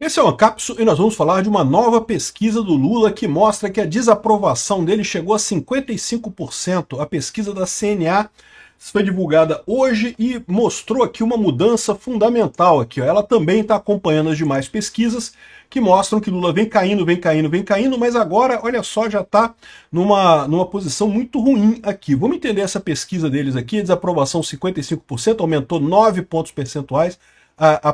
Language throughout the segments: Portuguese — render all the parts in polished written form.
Esse é o Ancapsu e nós vamos falar de uma nova pesquisa do Lula que mostra que a desaprovação dele chegou a 55%. A pesquisa da CNA foi divulgada hoje e mostrou aqui uma mudança fundamental aqui, ó. Ela também está acompanhando as demais pesquisas que mostram que Lula vem caindo, vem caindo, vem caindo, mas agora, olha só, já está numa posição muito ruim aqui. Vamos entender essa pesquisa deles aqui. A desaprovação 55%, aumentou 9 pontos percentuais. A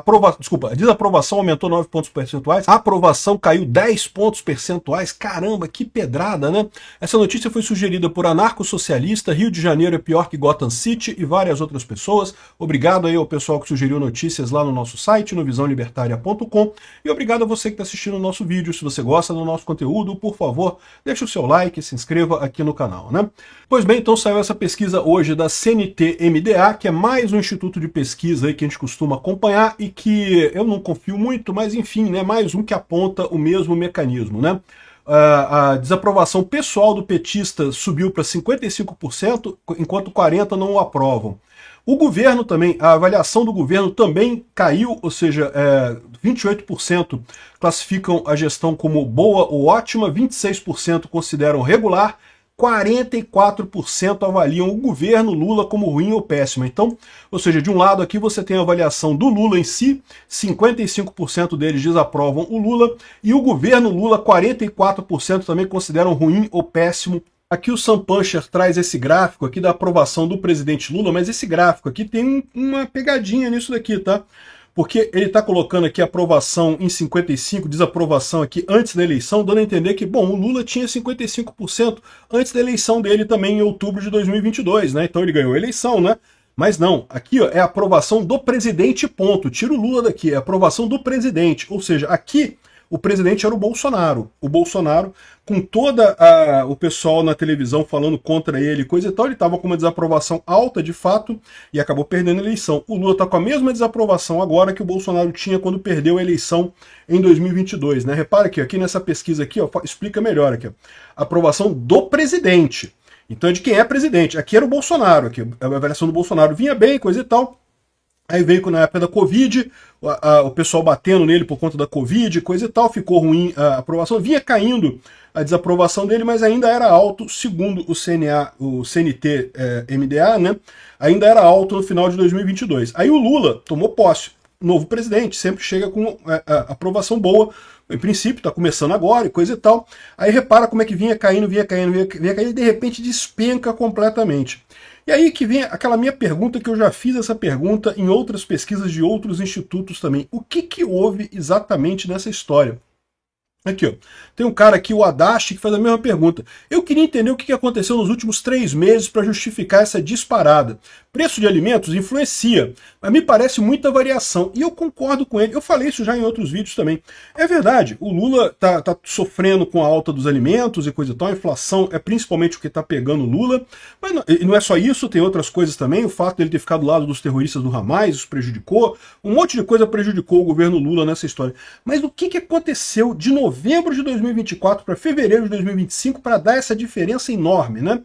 desaprovação aumentou 9 pontos percentuais, a aprovação caiu 10 pontos percentuais. Caramba, que pedrada, né? Essa notícia foi sugerida por Anarco-Socialista, Rio de Janeiro é pior que Gotham City e várias outras pessoas. Obrigado aí ao pessoal que sugeriu notícias lá no nosso site, no visãolibertaria.com, e obrigado a você que está assistindo o nosso vídeo. Se você gosta do nosso conteúdo, por favor, deixe o seu like e se inscreva aqui no canal, né? Pois bem, então saiu essa pesquisa hoje da CNT-MDA, que é mais um instituto de pesquisa aí que a gente costuma acompanhar, e que eu não confio muito, mas enfim, né, mais um que aponta o mesmo mecanismo, né? A desaprovação pessoal do petista subiu para 55%, enquanto 40% não o aprovam. O governo também, a avaliação do governo também caiu, ou seja, 28% classificam a gestão como boa ou ótima, 26% consideram regular, 44% avaliam o governo Lula como ruim ou péssimo. Então, ou seja, de um lado aqui você tem a avaliação do Lula em si, 55% deles desaprovam o Lula, e o governo Lula, 44% também consideram ruim ou péssimo. Aqui o Sam Puncher traz esse gráfico aqui da aprovação do presidente Lula, mas esse gráfico aqui tem uma pegadinha nisso daqui, tá? Porque ele está colocando aqui aprovação em 55%, desaprovação aqui antes da eleição, dando a entender que, bom, o Lula tinha 55% antes da eleição dele também em outubro de 2022, né? Então ele ganhou a eleição, né? Mas não, aqui ó, é a aprovação do presidente, ponto. Tira o Lula daqui, é a aprovação do presidente. Ou seja, aqui o presidente era o Bolsonaro. O Bolsonaro, com toda o pessoal na televisão falando contra ele, coisa e tal, ele estava com uma desaprovação alta de fato e acabou perdendo a eleição. O Lula está com a mesma desaprovação agora que o Bolsonaro tinha quando perdeu a eleição em 2022, né? Repara aqui nessa pesquisa aqui, ó, explica melhor aqui, ó. Aprovação do presidente. Então é de quem é presidente. Aqui era o Bolsonaro, aqui, a avaliação do Bolsonaro vinha bem, coisa e tal. Aí veio na época da Covid, o pessoal batendo nele por conta da Covid, coisa e tal, ficou ruim a aprovação, vinha caindo a desaprovação dele, mas ainda era alto, segundo o CNT-MDA, né? Ainda era alto no final de 2022. Aí o Lula tomou posse, novo presidente, sempre chega com aprovação boa, em princípio, está começando agora e coisa e tal. Aí repara como é que vinha caindo, e de repente despenca completamente. E aí que vem aquela minha pergunta, que eu já fiz essa pergunta em outras pesquisas de outros institutos também. O que houve exatamente nessa história? Aqui, ó. Tem um cara aqui, o Adachi, que faz a mesma pergunta. Eu queria entender o que aconteceu nos últimos 3 meses para justificar essa disparada. Preço de alimentos influencia, mas me parece muita variação. E eu concordo com ele. Eu falei isso já em outros vídeos também. É verdade, o Lula tá sofrendo com a alta dos alimentos e coisa e tal. A inflação é principalmente o que está pegando o Lula. Mas não é só isso, tem outras coisas também. O fato dele ter ficado do lado dos terroristas do Hamas, isso prejudicou. Um monte de coisa prejudicou o governo Lula nessa história. Mas o que aconteceu de novembro de 2024 para fevereiro de 2025 para dar essa diferença enorme, né?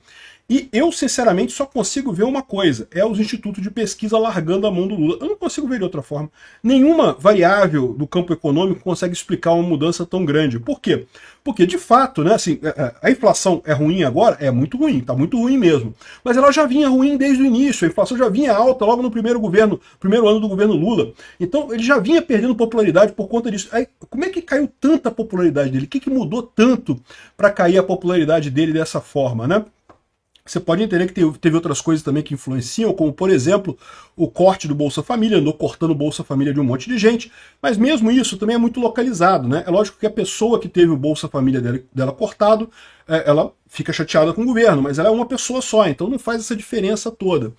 E eu, sinceramente, só consigo ver uma coisa, é os institutos de pesquisa largando a mão do Lula. Eu não consigo ver de outra forma. Nenhuma variável do campo econômico consegue explicar uma mudança tão grande. Por quê? Porque, de fato, né, assim, a inflação é ruim agora? É muito ruim, tá muito ruim mesmo. Mas ela já vinha ruim desde o início, a inflação já vinha alta logo no primeiro ano do governo Lula. Então, ele já vinha perdendo popularidade por conta disso. Aí, como é que caiu tanta popularidade dele? O que mudou tanto para cair a popularidade dele dessa forma, né? Você pode entender que teve outras coisas também que influenciam, como, por exemplo, o corte do Bolsa Família, andou cortando o Bolsa Família de um monte de gente, mas mesmo isso também é muito localizado, né? É lógico que a pessoa que teve o Bolsa Família dela cortado, ela fica chateada com o governo, mas ela é uma pessoa só, então não faz essa diferença toda.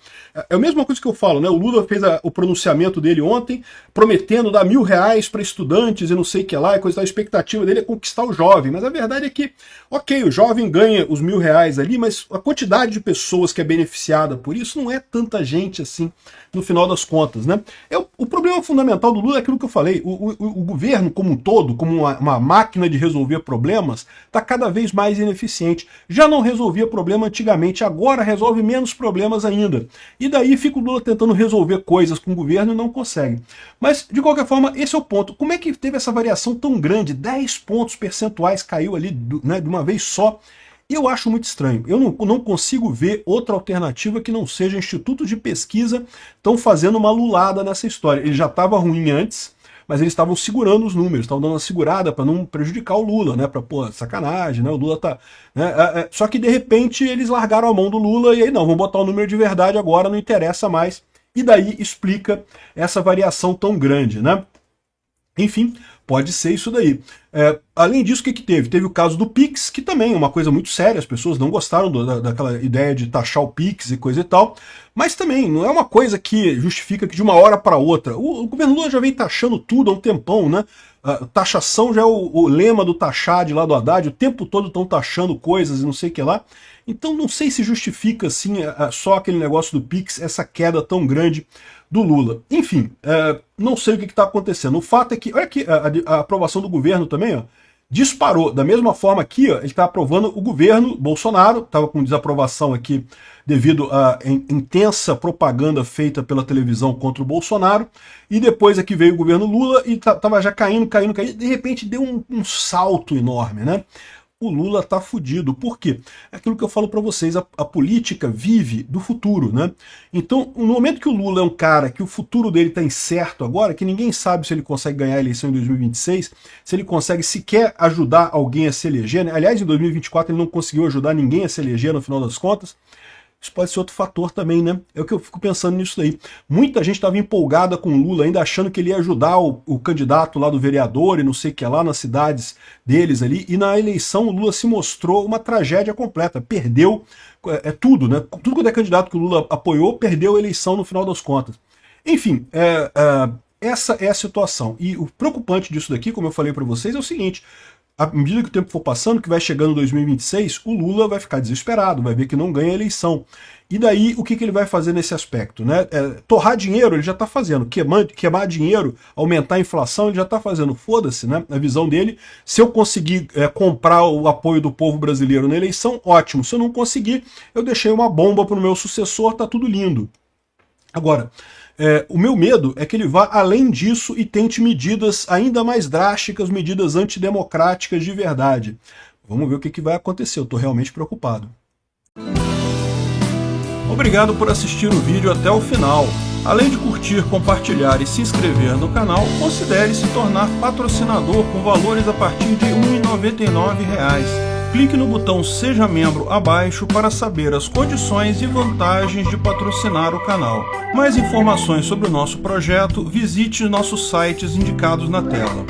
É a mesma coisa que eu falo, né? O Lula fez o pronunciamento dele ontem, prometendo dar R$1.000 para estudantes e não sei o que lá, e coisa da expectativa dele é conquistar o jovem, mas a verdade é que, ok, o jovem ganha os R$1.000 ali, mas a quantidade de pessoas que é beneficiada por isso não é tanta gente assim, no final das contas, né? O problema fundamental do Lula é aquilo que eu falei, o governo como um todo, como uma máquina de resolver problemas, está cada vez mais ineficiente. já não resolvia problema antigamente, agora resolve menos problemas ainda. E daí fica o Lula tentando resolver coisas com o governo e não consegue. Mas, de qualquer forma, esse é o ponto. Como é que teve essa variação tão grande? 10 pontos percentuais caiu ali, né, de uma vez só. Eu acho muito estranho. Eu não consigo ver outra alternativa que não seja institutos de pesquisa estão fazendo uma lulada nessa história. Ele já estava ruim antes, mas eles estavam segurando os números, estavam dando uma segurada para não prejudicar o Lula, né? Para, pô, sacanagem, né? O Lula tá... Né? Só que, de repente, eles largaram a mão do Lula e aí, não, vamos botar o número de verdade agora, não interessa mais. E daí explica essa variação tão grande, né? Enfim, pode ser isso daí. Além disso, o que teve? Teve o caso do Pix, que também é uma coisa muito séria, as pessoas não gostaram daquela ideia de taxar o Pix e coisa e tal, mas também não é uma coisa que justifica que de uma hora para outra. O governo Lula já vem taxando tudo há um tempão, né? Taxação já é o lema do taxar de lá do Haddad, o tempo todo estão taxando coisas e não sei o que lá. Então não sei se justifica assim só aquele negócio do Pix, essa queda tão grande do Lula. Enfim, não sei o que está acontecendo. O fato é que, olha aqui, a aprovação do governo também, ó, disparou. Da mesma forma aqui, ó, ele está aprovando o governo Bolsonaro, estava com desaprovação aqui devido à intensa propaganda feita pela televisão contra o Bolsonaro, e depois aqui veio o governo Lula e estava já caindo, de repente deu um salto enorme, né? O Lula tá fudido. Por quê? É aquilo que eu falo para vocês, a política vive do futuro, né? Então, no momento que o Lula é um cara que o futuro dele tá incerto agora, que ninguém sabe se ele consegue ganhar a eleição em 2026, se ele consegue sequer ajudar alguém a se eleger, né? Aliás, em 2024 ele não conseguiu ajudar ninguém a se eleger no final das contas. Isso pode ser outro fator também, né? É o que eu fico pensando nisso daí. Muita gente estava empolgada com o Lula, ainda achando que ele ia ajudar o candidato lá do vereador e não sei o que lá nas cidades deles ali, e na eleição o Lula se mostrou uma tragédia completa. Perdeu tudo, né? Tudo quanto é candidato que o Lula apoiou, perdeu a eleição no final das contas. Enfim, essa é a situação. E o preocupante disso daqui, como eu falei para vocês, é o seguinte: à medida que o tempo for passando, que vai chegando 2026, o Lula vai ficar desesperado, vai ver que não ganha a eleição. E daí, o que ele vai fazer nesse aspecto? Né? Torrar dinheiro, ele já está fazendo. Queimar dinheiro, aumentar a inflação, ele já está fazendo. Foda-se, né? A visão dele. Se eu conseguir comprar o apoio do povo brasileiro na eleição, ótimo. Se eu não conseguir, eu deixei uma bomba para o meu sucessor, tá tudo lindo. Agora, o meu medo é que ele vá além disso e tente medidas ainda mais drásticas, medidas antidemocráticas de verdade. Vamos ver o que vai acontecer, eu estou realmente preocupado. Obrigado por assistir o vídeo até o final. Além de curtir, compartilhar e se inscrever no canal, considere se tornar patrocinador com valores a partir de R$ 1,99. Clique no botão Seja Membro abaixo para saber as condições e vantagens de patrocinar o canal. Mais informações sobre o nosso projeto, visite nossos sites indicados na tela.